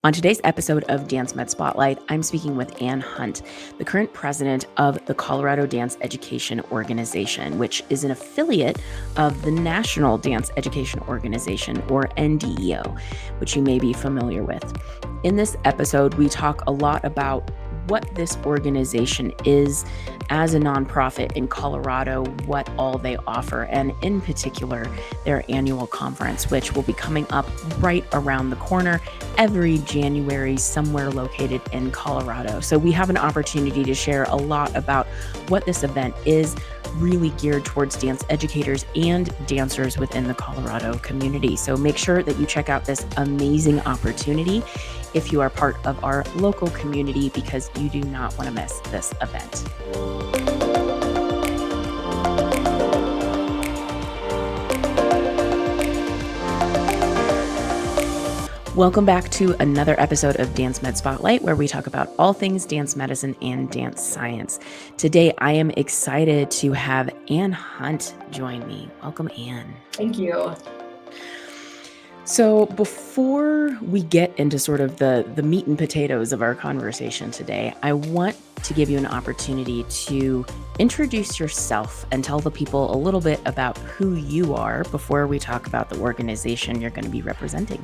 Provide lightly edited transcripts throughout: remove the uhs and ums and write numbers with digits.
On today's episode of Dance Med Spotlight, I'm speaking with Ann Hunt, the current president of the Colorado Dance Education Organization, which is an affiliate of the National Dance Education Organization, or NDEO, which you may be familiar with. In this episode, we talk a lot about what this organization is as a nonprofit in Colorado, what all they offer, and in particular, their annual conference, which will be coming up right around the corner every January, somewhere located in Colorado. So we have an opportunity to share a lot about what this event is, really geared towards dance educators and dancers within the Colorado community. So make sure that you check out this amazing opportunity if you are part of our local community, because you do not want to miss this event. Welcome back to another episode of Dance Med Spotlight, where we talk about all things dance medicine and dance science. Today, I am excited to have Ann Hunt join me. Welcome, Ann. Thank you. So before we get into sort of the meat and potatoes of our conversation today, I want to give you an opportunity to introduce yourself and tell the people a little bit about who you are before we talk about the organization you're going to be representing.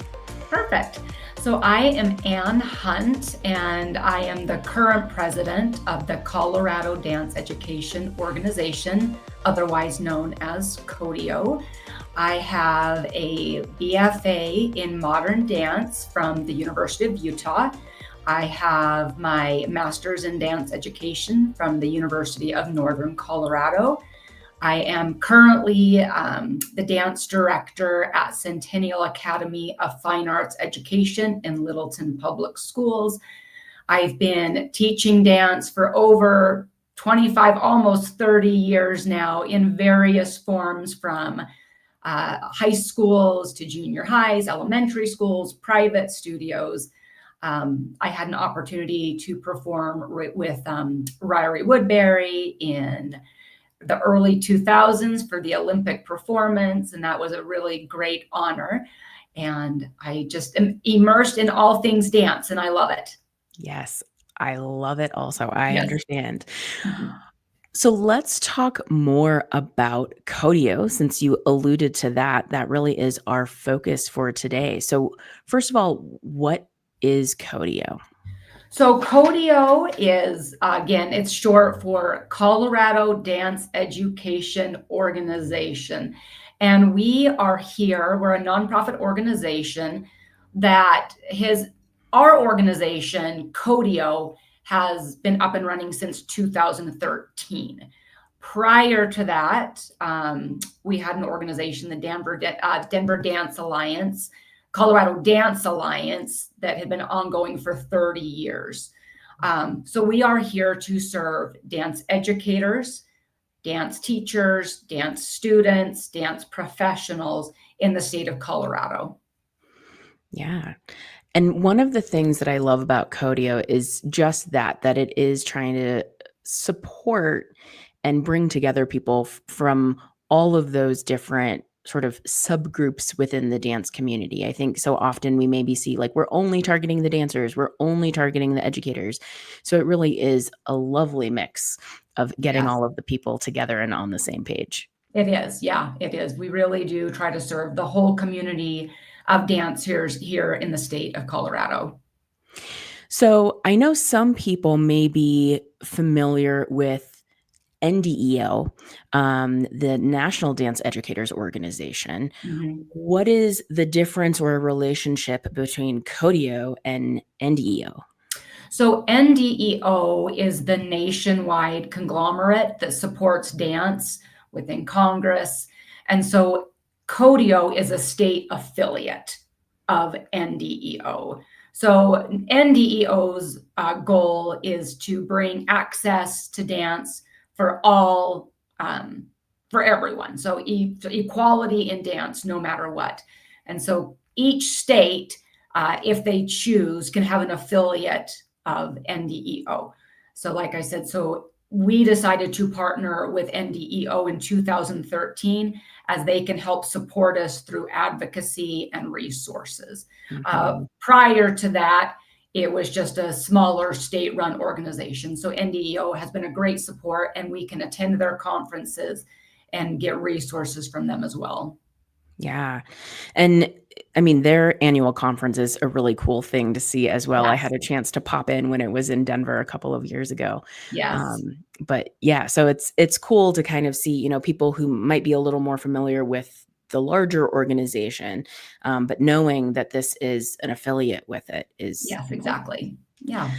Perfect. So I am Ann Hunt, and I am the current president of the Colorado Dance Education Organization, otherwise known as CoDEO. I have a BFA in modern dance from the University of Utah. I have my master's in dance education from the University of Northern Colorado. I am currently the dance director at Centennial Academy of Fine Arts Education in Littleton Public Schools. I've been teaching dance for over 25, almost 30 years now in various forms, from high schools to junior highs, elementary schools, private studios. I had an opportunity to perform with Ryrie Woodbury in the early 2000s for the Olympic performance, and that was a really great honor. And I just am immersed in all things dance, and I love it. Yes, I love it also. I Yes. understand. Mhm. So let's talk more about CoDEO, since you alluded to that. That really is our focus for today. So first of all, what is CoDEO? So CoDEO is, again, it's short for Colorado Dance Education Organization. And we are here, we're a nonprofit organization that our organization, CoDEO, has been up and running since 2013. Prior to that, we had an organization, the Denver Dance Alliance, Colorado Dance Alliance, that had been ongoing for 30 years. So we are here to serve dance educators, dance teachers, dance students, dance professionals in the state of Colorado. Yeah. And one of the things that I love about CoDEO is just that it is trying to support and bring together people from all of those different sort of subgroups within the dance community. I think so often we maybe see like we're only targeting the dancers, we're only targeting the educators. So it really is a lovely mix of getting Yes, all of the people together and on the same page. it is. Yeah, it is. We really do try to serve the whole community of dancers here in the state of Colorado. So I know some people may be familiar with NDEO, the National Dance Educators Organization. Mhm. What is the difference or relationship between CoDEO and NDEO? So NDEO is the nationwide conglomerate that supports dance within Congress. And so CoDEO is a state affiliate of NDEO. So NDEO's goal is to bring access to dance for all, for everyone. So equality in dance, no matter what. And so each state, if they choose, can have an affiliate of NDEO. So like I said, so we decided to partner with NDEO in 2013 as they can help support us through advocacy and resources. Prior to that, it was just a smaller state-run organization. So NDEO has been a great support, and we can attend their conferences and get resources from them as well. Yeah. And I mean, their annual conference is a really cool thing to see as well. I Yes. had a chance to pop in when it was in Denver a couple of years ago. Yes. But yeah, so it's cool to kind of see, people who might be a little more familiar with the larger organization, but knowing that this is an affiliate with it is Yes, important. exactly. Yeah.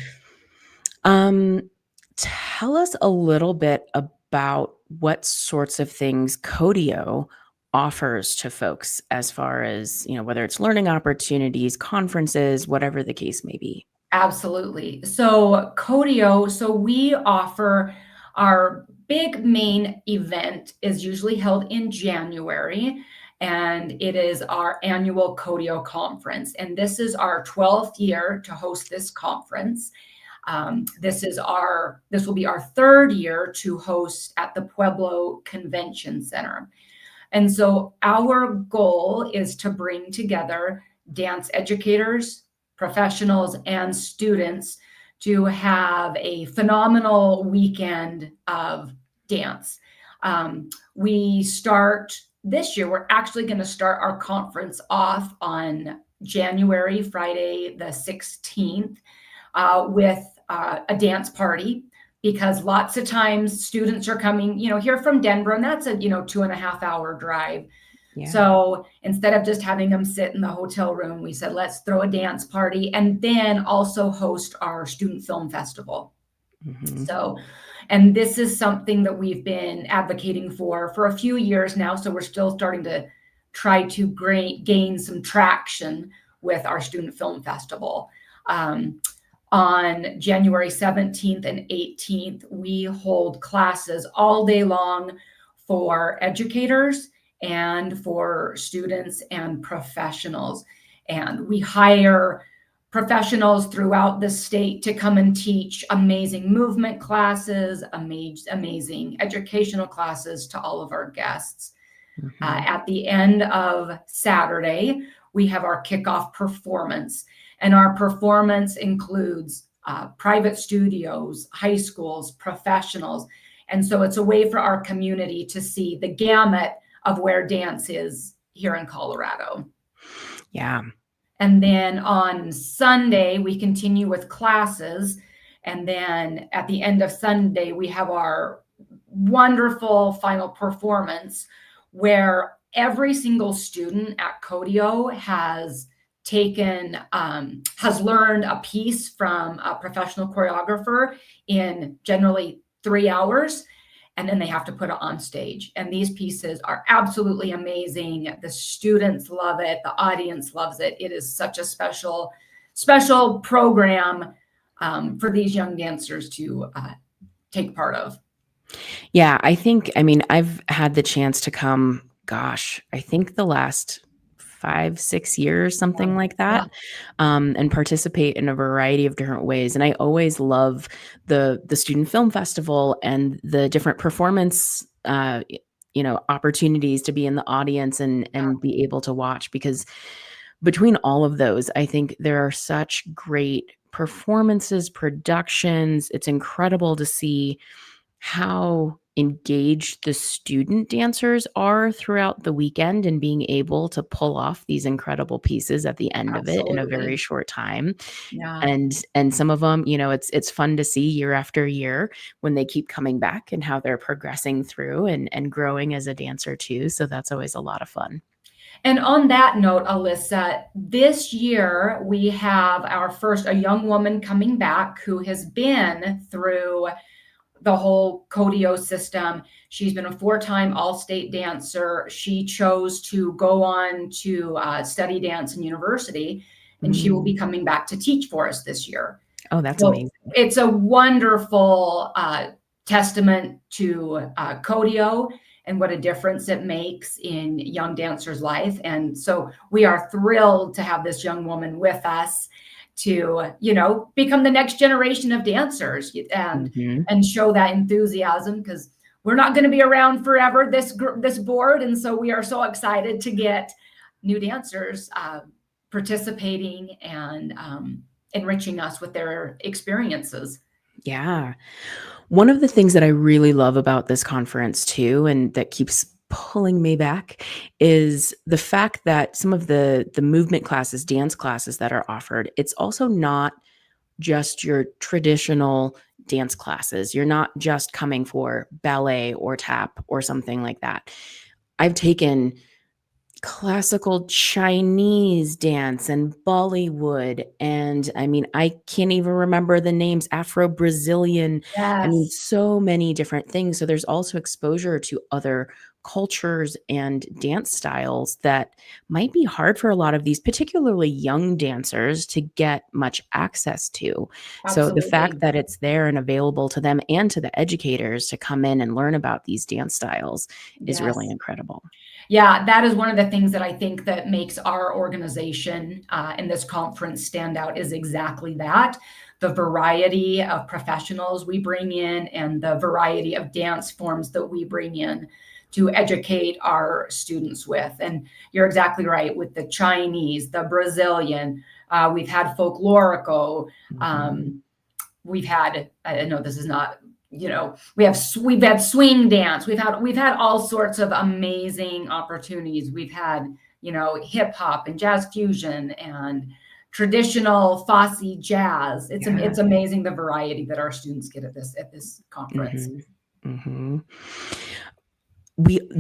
Tell us a little bit about what sorts of things CoDEO offers to folks as far as, whether it's learning opportunities, conferences, whatever the case may be. Absolutely. So CoDEO, so we offer our big main event is usually held in January, and it is our annual CoDEO conference. And this is our 12th year to host this conference. This will be our third year to host at the Pueblo Convention Center. And so our goal is to bring together dance educators, professionals, and students to have a phenomenal weekend of dance. We start this year, we're actually going to start our conference off on Friday the 16th, with a dance party, because lots of times students are coming, here from Denver, and that's a, 2.5-hour drive. Yeah. So instead of just having them sit in the hotel room, we said, let's throw a dance party and then also host our student film festival. So, and this is something that we've been advocating for a few years now. So we're still starting to try to gain some traction with our student film festival. On January 17th and 18th, we hold classes all day long for educators and for students and professionals. And we hire professionals throughout the state to come and teach amazing movement classes, amazing educational classes to all of our guests. At the end of Saturday, we have our kickoff performance. And our performance includes private studios, high schools, professionals. And so it's a way for our community to see the gamut of where dance is here in Colorado. Yeah. And then on Sunday, we continue with classes. And then at the end of Sunday, we have our wonderful final performance where every single student at CoDEO has learned a piece from a professional choreographer in generally 3 hours, and then they have to put it on stage. And these pieces are absolutely amazing. The students love it. The audience loves it. It is such a special program for these young dancers to take part of. Yeah, I've had the chance to come, I think the last 5-6 years, something like that, and participate in a variety of different ways. And I always love the student film festival and the different performance, opportunities to be in the audience and be able to watch, because between all of those, I think there are such great performances, productions. It's incredible to see how engaged the student dancers are throughout the weekend and being able to pull off these incredible pieces at the end of it in a very short time. Yeah. And some of them, it's fun to see year after year when they keep coming back and how they're progressing through and growing as a dancer too. So that's always a lot of fun. And on that note, Alyssa, this year we have a young woman coming back who has been through the whole CoDEO system. She's been a 4-time all-state dancer. She chose to go on to study dance in university, and she will be coming back to teach for us this year. Oh, that's amazing. It's a wonderful testament to CoDEO and what a difference it makes in young dancers' life. And so we are thrilled to have this young woman with us to, become the next generation of dancers and show that enthusiasm, because we're not going to be around forever, this board. And so we are so excited to get new dancers participating and enriching us with their experiences. Yeah. One of the things that I really love about this conference too, and that keeps pulling me back, is the fact that some of the movement classes, dance classes that are offered, it's also not just your traditional dance classes. You're not just coming for ballet or tap or something like that. I've taken classical Chinese dance and Bollywood. And I mean, I can't even remember the names, Afro-Brazilian. I mean, Yes, so many different things. So there's also exposure to other cultures and dance styles that might be hard for a lot of these, particularly young dancers, to get much access to. So the fact absolutely. that it's there and available to them and to the educators to come in and learn about these dance styles is really Yes. incredible. Yeah, that is one of the things that I think that makes our organization and this conference stand out, is exactly that. The variety of professionals we bring in and the variety of dance forms that we bring in to educate our students with. And you're exactly right, with the Chinese, the Brazilian, we've had folklorico, Mhm. we've had, I know this is not, we've had swing dance, we've had all sorts of amazing opportunities. We've had, hip hop and jazz fusion and traditional Fosse jazz. Yeah. It's amazing the variety that our students get at this conference. Mhm. Mhm.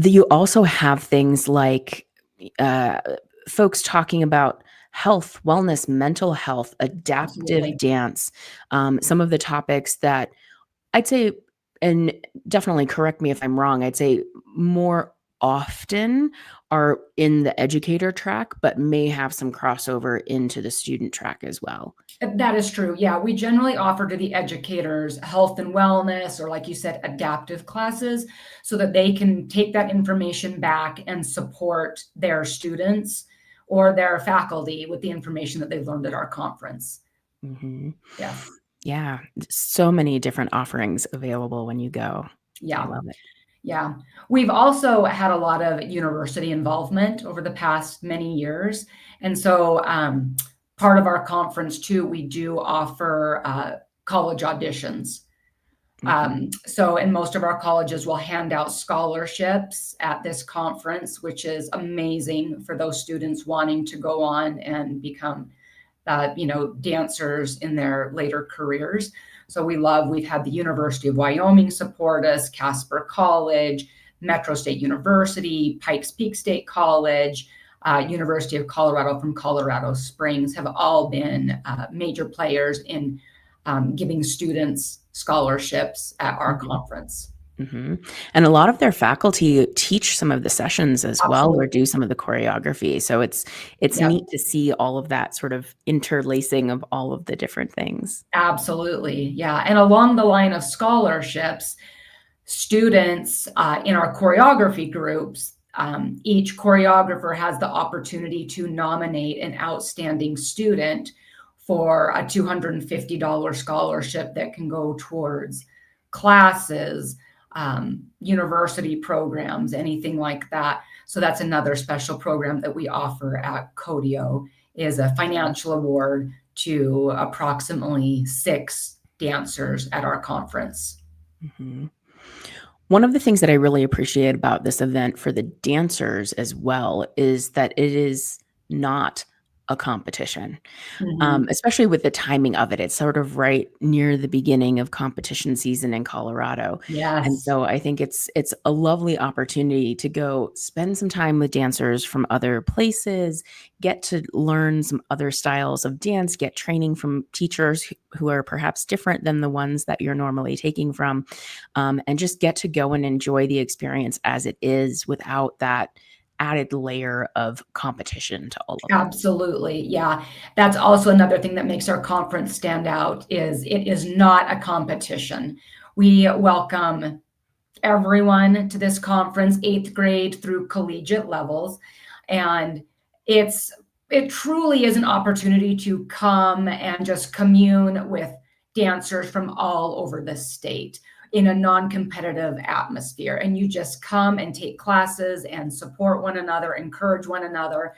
You also have things like, uh, folks talking about health, wellness, mental health, adaptive Absolutely. dance, some of the topics that I'd say, and definitely correct me if I'm wrong, I'd say more often are in the educator track, but may have some crossover into the student track as well. That is true. Yeah, we generally offer to the educators health and wellness, or like you said, adaptive classes, so that they can take that information back and support their students or their faculty with the information that they've learned at our conference. Mhm. Yes. Yeah, so many different offerings available when you go. I Yeah. love it. Yeah. We've also had a lot of university involvement over the past many years. And so, part of our conference too, we do offer college auditions. Mhm. So, in most of our colleges, will hand out scholarships at this conference, which is amazing for those students wanting to go on and become, dancers in their later careers. So we've had the University of Wyoming support us, Casper College, Metro State University, Pikes Peak State College, University of Colorado from Colorado Springs have all been major players in giving students scholarships at our Mhm. conference. Mhm. And a lot of their faculty teach some of the sessions as well, or Absolutely. do some of the choreography. So it's Yep. neat to see all of that sort of interlacing of all of the different things. Absolutely. Yeah. And along the line of scholarships, students in our choreography groups, each choreographer has the opportunity to nominate an outstanding student for a $250 scholarship that can go towards classes, university programs, anything like that. So that's another special program that we offer at CoDEO, is a financial award to approximately 6 dancers at our conference. Mhm. One of the things that I really appreciate about this event for the dancers as well is that it is not a competition. Mhm. Especially with the timing of it. It's sort of right near the beginning of competition season in Colorado. And Yes. so I think it's a lovely opportunity to go spend some time with dancers from other places, get to learn some other styles of dance, get training from teachers who are perhaps different than the ones that you're normally taking from, and just get to go and enjoy the experience as it is without that added layer of competition to all of it. Absolutely. Yeah. That's also another thing that makes our conference stand out, is it is not a competition. We welcome everyone to this conference, 8th grade through collegiate levels. And it's it truly is an opportunity to come and just commune with dancers from all over the state in a non-competitive atmosphere. And you just come and take classes and support one another, encourage one another.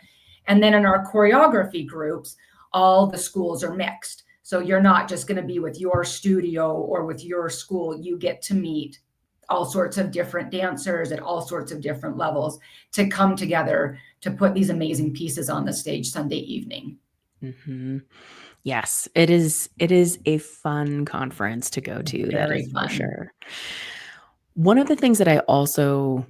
And then in our choreography groups, all the schools are mixed. So you're not just going to be with your studio or with your school. You get to meet all sorts of different dancers at all sorts of different levels to come together to put these amazing pieces on the stage Sunday evening. Mm-hmm. Yes, it is. It is a fun conference to go to. That Very is for fun. sure. One of the things that I also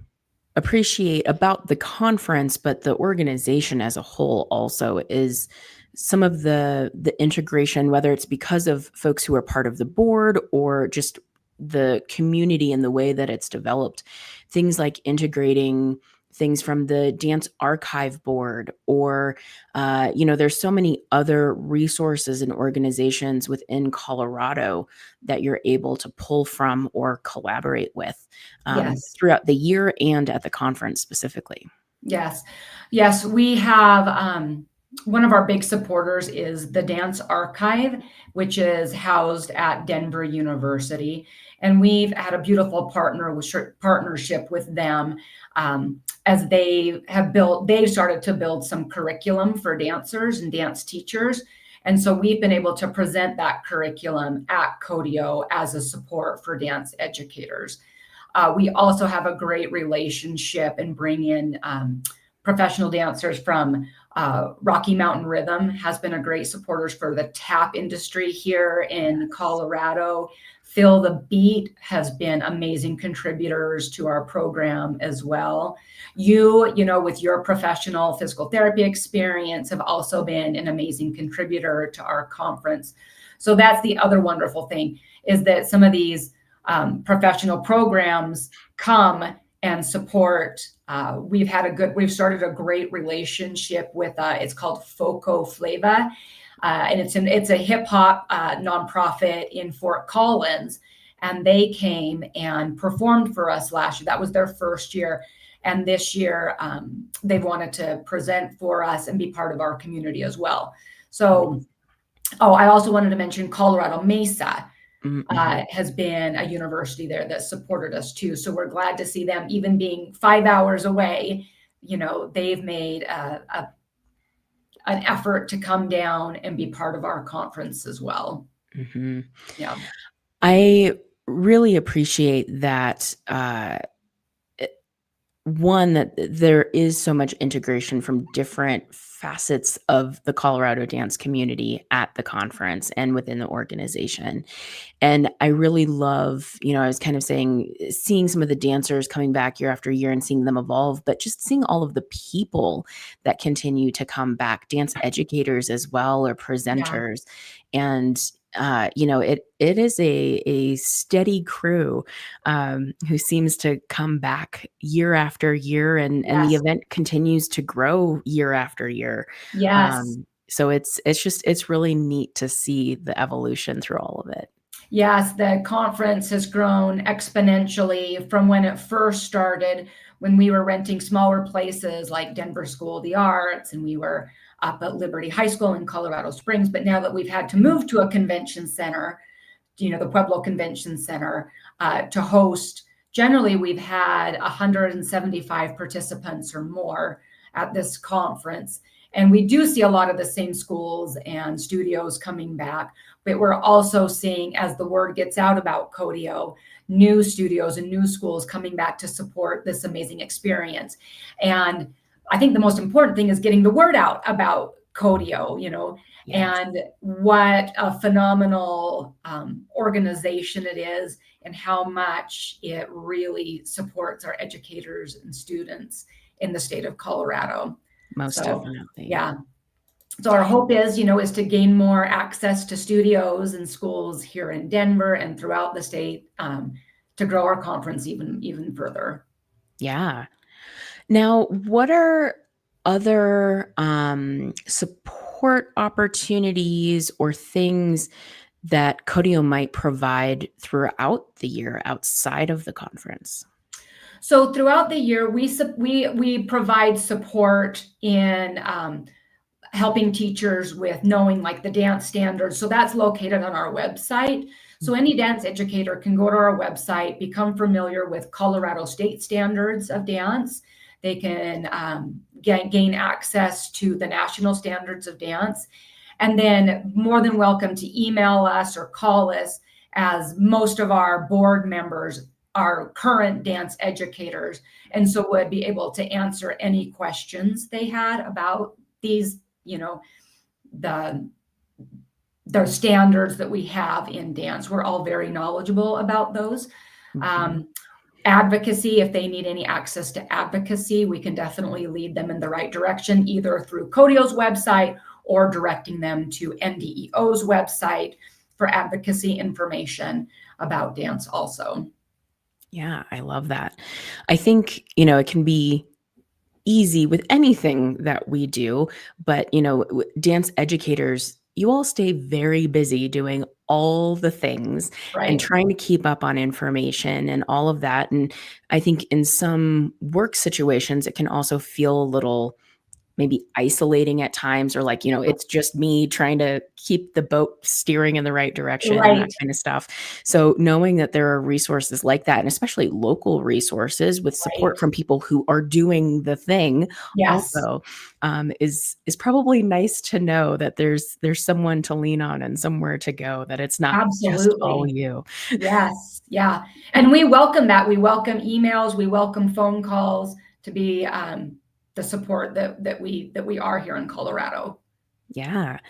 appreciate about the conference, but the organization as a whole also, is some of the integration, whether it's because of folks who are part of the board or just the community and the way that it's developed. Things like integrating things from the dance archive board, or there's so many other resources and organizations within Colorado that you're able to pull from or collaborate with Yes. throughout the year and at the conference specifically. Yes. Yes. We have one of our big supporters is the Dance Archive, which is housed at Denver University. And we've had a beautiful partnership with them as they've started to build some curriculum for dancers and dance teachers. And so we've been able to present that curriculum at CoDEO as a support for dance educators. We also have a great relationship and bring in professional dancers from Rocky Mountain Rhythm has been a great supporters for the tap industry here in Colorado. Feel the Beat has been amazing contributors to our program as well. You know, with your professional physical therapy experience, have also been an amazing contributor to our conference. So that's the other wonderful thing, is that some of these professional programs come and support. We've started a great relationship with, it's called Foco Flava. And it's a hip hop nonprofit in Fort Collins. And they came and performed for us last year. That was their first year. And this year, they've wanted to present for us and be part of our community as well. So, I also wanted to mention Colorado Mesa. Has been a university there that supported us too. So we're glad to see them, even being 5 hours away. You know, they've made an effort to come down and be part of our conference as well. Mm-hmm. Yeah. I really appreciate that. One, that there is so much integration from different facets of the Colorado dance community at the conference and within the organization. And I really love, I was kind of saying, seeing some of the dancers coming back year after year and seeing them evolve, but just seeing all of the people that continue to come back, dance educators as well, or presenters. And it is a steady crew who seems to come back year after year, and the event continues to grow year after year. Yes. So it's really neat to see the evolution through all of it. Yes, the conference has grown exponentially from when it first started, when we were renting smaller places like Denver School of the Arts, and we were up at Liberty High School in Colorado Springs. But now that we've had to move to a convention center, the Pueblo Convention Center, to host, generally we've had 175 participants or more at this conference. And we do see a lot of the same schools and studios coming back, but we're also seeing, as the word gets out about CoDEO, new studios and new schools coming back to support this amazing experience. And I think the most important thing is getting the word out about CoDEO, and what a phenomenal organization it is, and how much it really supports our educators and students in the state of Colorado. Most definitely. Yeah. So our hope is to gain more access to studios and schools here in Denver and throughout the state, to grow our conference even further. Yeah. Now, what are other support opportunities or things that CoDEO might provide throughout the year outside of the conference? So throughout the year, we provide support in helping teachers with knowing like the dance standards. So that's located on our website. So any dance educator can go to our website, become familiar with Colorado state standards of dance. They can gain access to the national standards of dance, and then more than welcome to email us or call us, as most of our board members are current dance educators, and so would be able to answer any questions they had about these, the standards that we have in dance. We're all very knowledgeable about those. Advocacy, if they need any access to advocacy, we can definitely lead them in the right direction, either through CoDEO's website or directing them to NDEO's website for advocacy information about dance also. Yeah, I love that. I think, it can be easy with anything that we do, but, dance educators, you all stay very busy doing all the things and Right. trying to keep up on information and all of that. And I think in some work situations, it can also feel a little maybe isolating at times, or like, it's just me trying to keep the boat steering in the right direction and that Right. kind of stuff. So knowing that there are resources like that, and especially local resources with support Right. from people who are doing the thing Yes. also, is probably nice to know that there's someone to lean on and somewhere to go, that it's not just all Absolutely. you. Yes. Yeah. And we welcome that. We welcome emails. We welcome phone calls to be the support that we are here in Colorado. Yeah.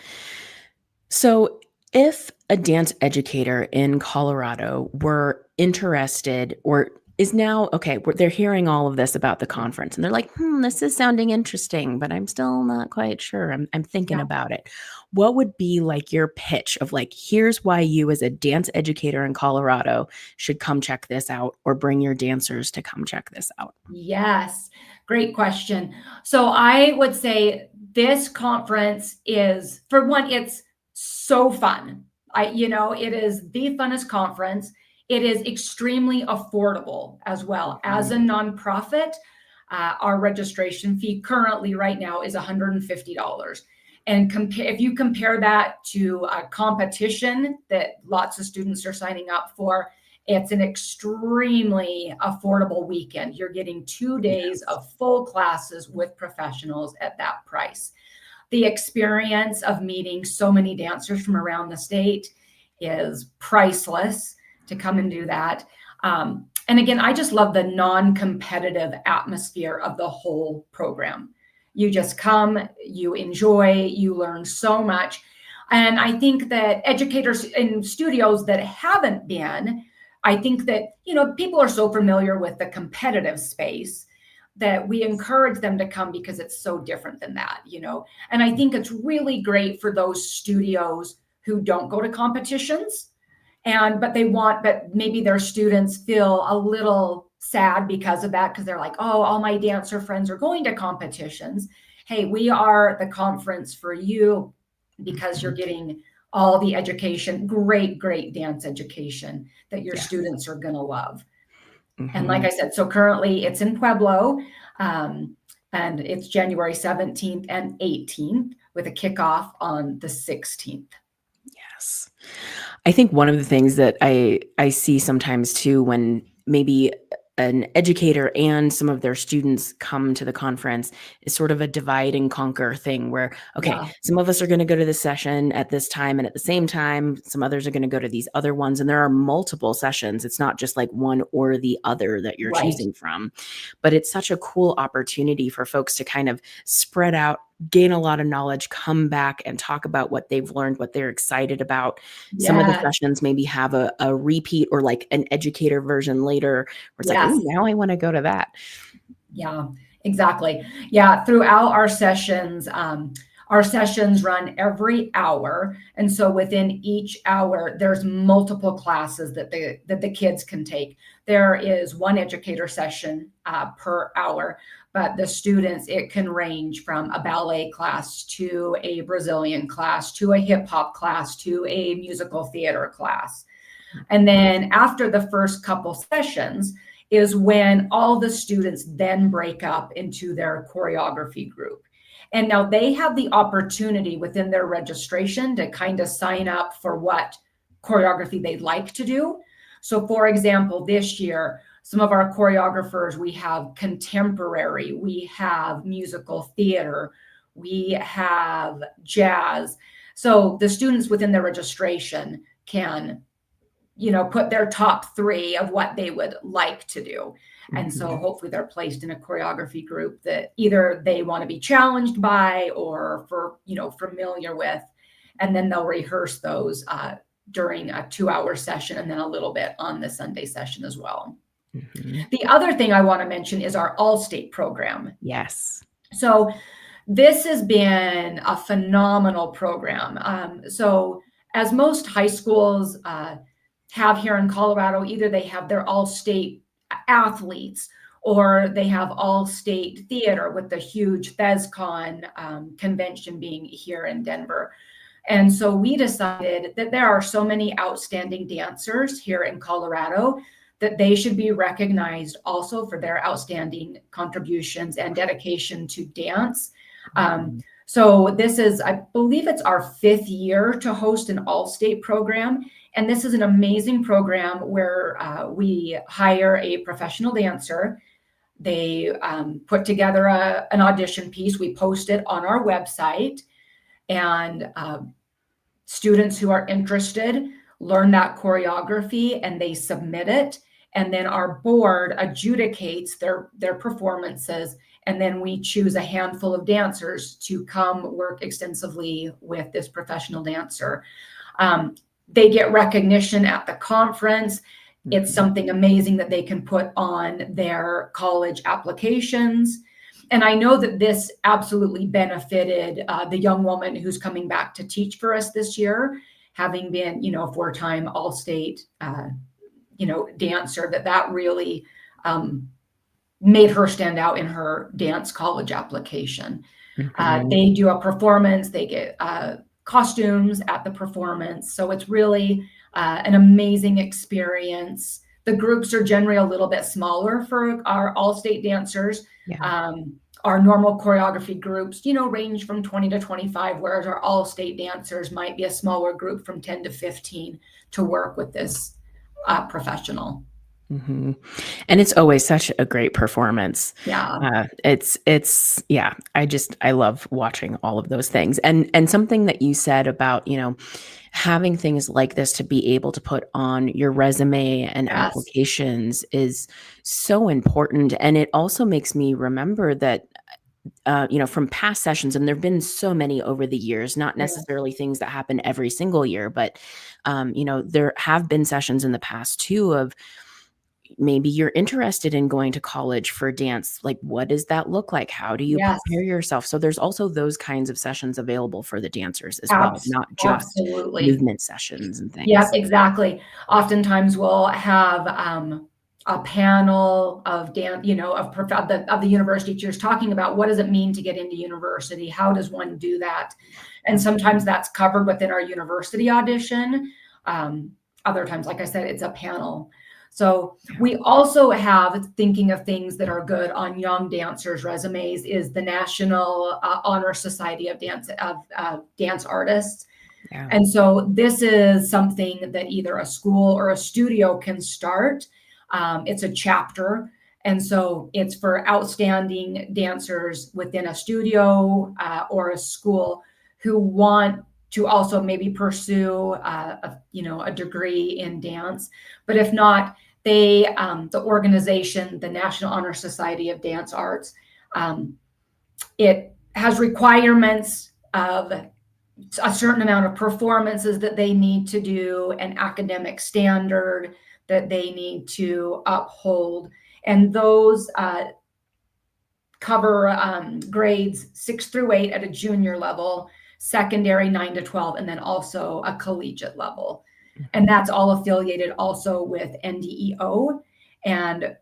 So, if a dance educator in Colorado were interested, or is now okay, they're hearing all of this about the conference and they're like, this is sounding interesting, but I'm still not quite sure. I'm thinking Yeah. about it. What would be like your pitch of like, here's why you as a dance educator in Colorado should come check this out, or bring your dancers to come check this out? Yes. Great question. So I would say this conference is, for one, it's so fun. It is the funnest conference. It is extremely affordable as well. As a nonprofit, our registration fee currently right now is $150. And if you compare that to a competition that lots of students are signing up for, it's an extremely affordable weekend. You're getting 2 days of full classes with professionals at that price. The experience of meeting so many dancers from around the state is priceless to come and do that. And again, I just love the non-competitive atmosphere of the whole program. You just come, you enjoy, you learn so much. And I think that educators in studios that haven't been, I think that, people are so familiar with the competitive space that we encourage them to come because it's so different than that. And I think it's really great for those studios who don't go to competitions, but maybe their students feel a little sad because of that, because they're like, oh, all my dancer friends are going to competitions. Hey, we are the conference for you because you're getting all the education, great dance education that your students are going to love. And like I said, so currently it's in Pueblo, and it's January 17th and 18th with a kickoff on the 16th. Yes. I think one of the things that I see sometimes too, when maybe an educator and some of their students come to the conference, is sort of a divide and conquer thing where, okay, Yeah. some of us are going to go to this session at this time, and at the same time, some others are going to go to these other ones. And there are multiple sessions. It's not just like one or the other that you're Right. choosing from, but it's such a cool opportunity for folks to kind of spread out, gain a lot of knowledge, come back and talk about what they've learned, what they're excited about. Some of the Yes. sessions maybe have a repeat or like an educator version later, where it's like, Yes. oh, now I want to go to that. Yeah, exactly. Yeah, throughout our sessions run every hour. And so within each hour, there's multiple classes that the kids can take. There is one educator session per hour, but the students, it can range from a ballet class to a Brazilian class to a hip hop class to a musical theater class. And then after the first couple sessions is when all the students then break up into their choreography group. And now they have the opportunity within their registration to kind of sign up for what choreography they'd like to do. So for example, this year, some of our choreographers, we have contemporary, we have musical theater, we have jazz. So the students within their registration can, put their top 3 of what they would like to do. And so hopefully they're placed in a choreography group that either they want to be challenged by or familiar with. And then they'll rehearse those during a 2-hour session and then a little bit on the Sunday session as well. The other thing I want to mention is our all-state program. Yes. So this has been a phenomenal program. So as most high schools have here in Colorado, either they have their all-state athletes or they have all-state theater with the huge ThesCon convention being here in Denver. And so we decided that there are so many outstanding dancers here in Colorado that they should be recognized also for their outstanding contributions and dedication to dance. So this is, I believe it's our 5th year to host an all-state program. And this is an amazing program where we hire a professional dancer. They put together an audition piece. We post it on our website. And students who are interested learn that choreography and they submit it. And then our board adjudicates their performances. And then we choose a handful of dancers to come work extensively with this professional dancer. They get recognition at the conference. It's something amazing that they can put on their college applications. And I know that this absolutely benefited the young woman who's coming back to teach for us this year, having been, a 4-time all-state, dancer, that really made her stand out in her dance college application. They do a performance, they get costumes at the performance. So it's really an amazing experience. The groups are generally a little bit smaller for our all-state dancers. Yeah. Our normal choreography groups, range from 20 to 25, whereas our all-state dancers might be a smaller group from 10 to 15 to work with this professional. And it's always such a great performance. Yeah. I love watching all of those things. And something that you said about, having things like this to be able to put on your resume and applications is so important. And it also makes me remember that, from past sessions, and there've been so many over the years, not necessarily things that happen every single year, but, there have been sessions in the past too of, maybe you're interested in going to college for dance. Like, what does that look like? How do you prepare yourself? So there's also those kinds of sessions available for the dancers as well, not just movement sessions and things. Yes, exactly. Oftentimes we'll have a panel of dance, of the university teachers talking about what does it mean to get into university? How does one do that? And sometimes that's covered within our university audition. Other times, like I said, it's a panel. So we also have, thinking of things that are good on young dancers' resumes, is the National Honor Society of Dance Artists. Yeah. And so this is something that either a school or a studio can start. It's a chapter. And so it's for outstanding dancers within a studio or a school who want to also maybe pursue a degree in dance. But if not, the organization, the National Honor Society of Dance Arts, it has requirements of a certain amount of performances that they need to do, an academic standard that they need to uphold. And those cover grades 6 through 8 at a junior level, secondary 9 to 12, and then also a collegiate level. And that's all affiliated also with NDEO. And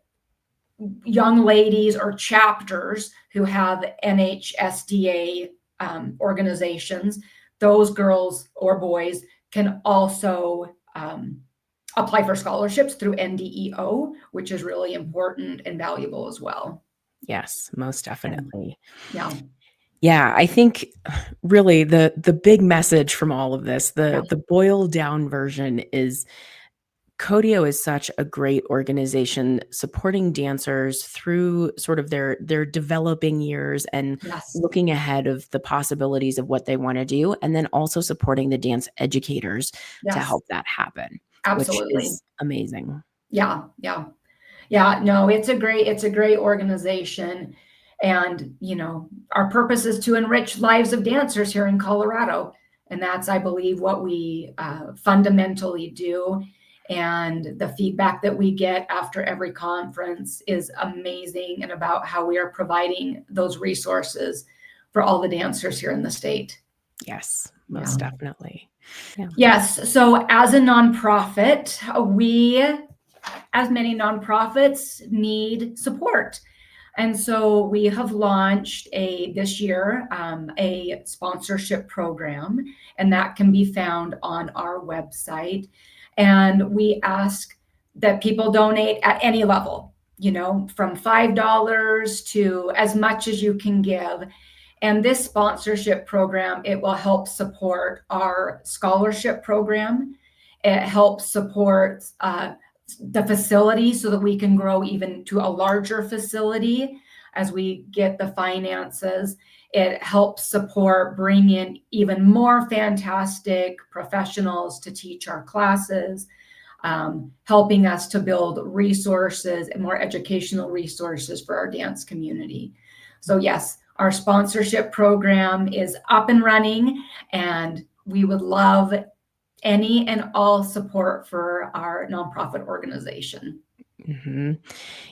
young ladies or chapters who have NHSDA organizations, those girls or boys can also apply for scholarships through NDEO, which is really important and valuable as well. Yes, most definitely. Yeah. Yeah, I think really the big message from all of this, Yeah. the boiled down version is CoDEO is such a great organization supporting dancers through sort of their developing years and Yes. looking ahead of the possibilities of what they want to do, and then also supporting the dance educators to Yes. help that happen, which Absolutely. is amazing. Yeah. Yeah. Yeah, no, it's a great organization. And, our purpose is to enrich lives of dancers here in Colorado. And that's, I believe, what we fundamentally do. And the feedback that we get after every conference is amazing and about how we are providing those resources for all the dancers here in the state. Yes, Yeah. most definitely. Yeah. Yes. So as a nonprofit, we, as many nonprofits, need support. And so we have launched this year a sponsorship program, and that can be found on our website. And we ask that people donate at any level, from $5 to as much as you can give. And this sponsorship program, it will help support our scholarship program. It helps support the facility so that we can grow even to a larger facility as we get the finances. It helps support bring in even more fantastic professionals to teach our classes, helping us to build resources and more educational resources for our dance community. So yes, our sponsorship program is up and running, and we would love any and all support for our nonprofit organization. Mhm.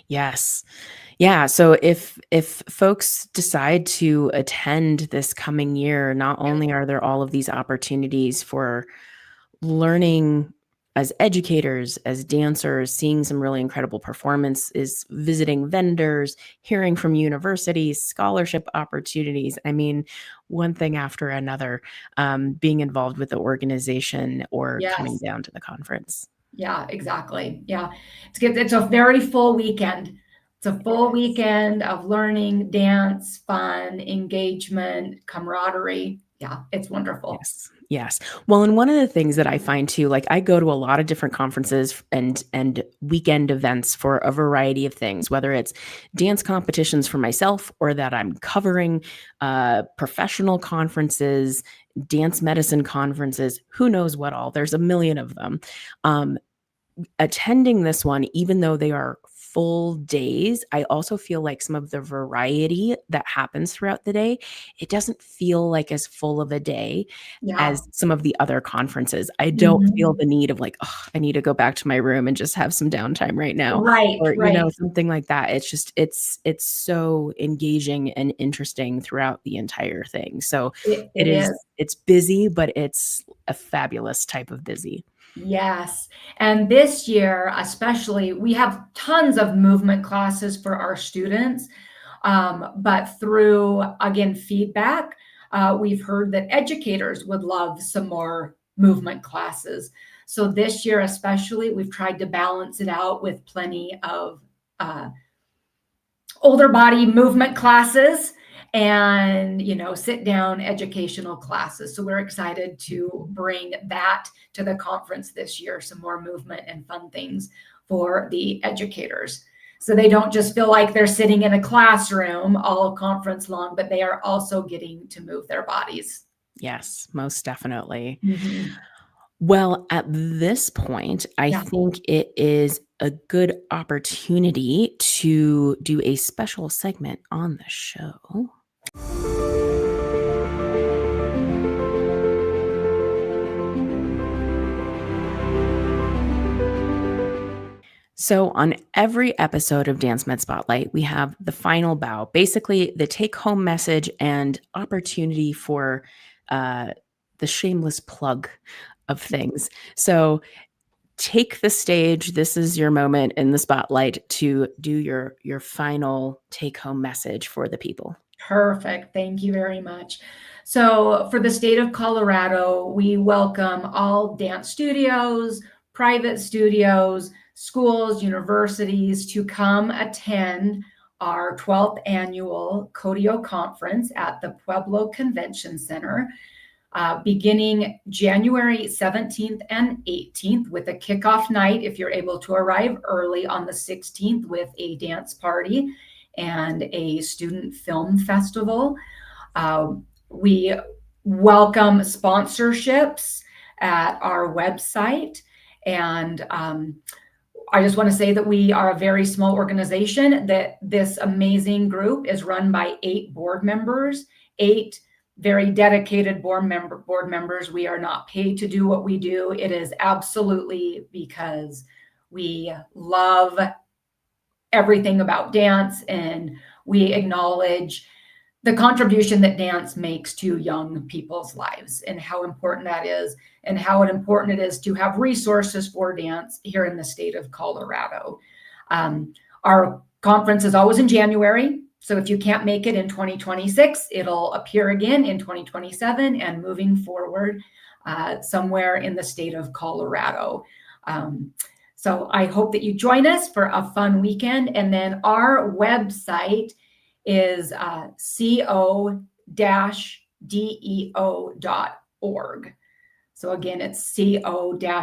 Yes. Yeah, so if folks decide to attend this coming year, not only are there all of these opportunities for learning as educators, as dancers, seeing some really incredible performances, visiting vendors, hearing from universities, scholarship opportunities. I mean, one thing after another, being involved with the organization or coming Yes. down to the conference. Yeah, exactly. Yeah. It's good. It's a very full weekend. It's a It full is. weekend of learning, dance, fun, engagement, camaraderie. Yeah, it's wonderful. Yes. Yes. Well, and one of the things that I find too, like I go to a lot of different conferences and weekend events for a variety of things, whether it's dance competitions for myself or that I'm covering professional conferences, dance medicine conferences, who knows what all. There's a million of them. Um, Attending this one, even though they are full days, I also feel like some of the variety that happens throughout the day, it doesn't feel like as full of a day Yeah. as some of the other conferences. I don't feel Mhm. the need of like, "Oh, I need to go back to my room and just have some downtime right now," Right, or, right. something like that. It's just it's so engaging and interesting throughout the entire thing. So, It is. it's busy, but it's a fabulous type of busy. Yes. And this year, especially, we have tons of movement classes for our students. But through, again, feedback, we've heard that educators would love some more movement classes. So this year, especially, we've tried to balance it out with plenty of uh, older body movement classes and sit down educational classes. So we're excited to bring that to the conference this year, some more movement and fun things for the educators, so they don't just feel like they're sitting in a classroom all conference long, but they are also getting to move their bodies. Yes, most definitely. Mhm. Well, at this point, I Yeah. think it is a good opportunity to do a special segment on the show. So, on every episode of Dance Med Spotlight, we have the final bow, basically the take home message and opportunity for uh, the shameless plug of things. So, take the stage. This is your moment in the spotlight to do your final take home message for the people. Perfect. Thank you very much. So, for the state of Colorado, we welcome all dance studios, private studios, schools, universities to come attend our 12th annual CoDEO conference at the Pueblo Convention Center, beginning January 17th and 18th with a kickoff night, if you're able to arrive early on the 16th, with a dance party and a student film festival. We welcome sponsorships at our website. And I just want to say that we are a very small organization, that this amazing group is run by 8 board members, 8 very dedicated board members. We are not paid to do what we do. It is absolutely because we love everything about dance, and we acknowledge the contribution that dance makes to young people's lives, and how important that is, and how important it is to have resources for dance here in the state of Colorado. Our conference is always in January. So if you can't make it in 2026, it'll appear again in 2027 and moving forward somewhere in the state of Colorado. So I hope that you join us for a fun weekend. And then our website is co-deo.org. So again, it's co-deo.org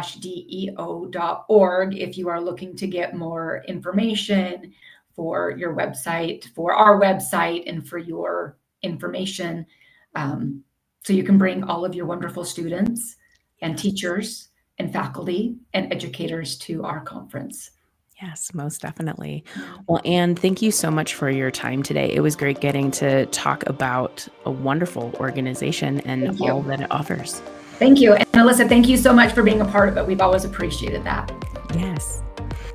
if you are looking to get more information for your website, for our website, and for your information. So you can bring all of your wonderful students and teachers and faculty and educators to our conference. Yes, most definitely. Well, Anne, thank you so much for your time today. It was great getting to talk about a wonderful organization and all that it offers. Thank you. And Alyssa, thank you so much for being a part of it. We've always appreciated that. Yes.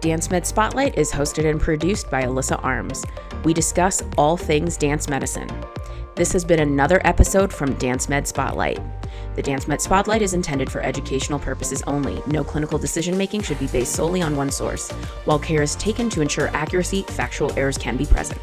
Dance Med Spotlight is hosted and produced by Alyssa Arms. We discuss all things dance medicine. This has been another episode from Dance Med Spotlight. The Dance Med Spotlight is intended for educational purposes only. No clinical decision-making should be based solely on one source. While care is taken to ensure accuracy, factual errors can be present.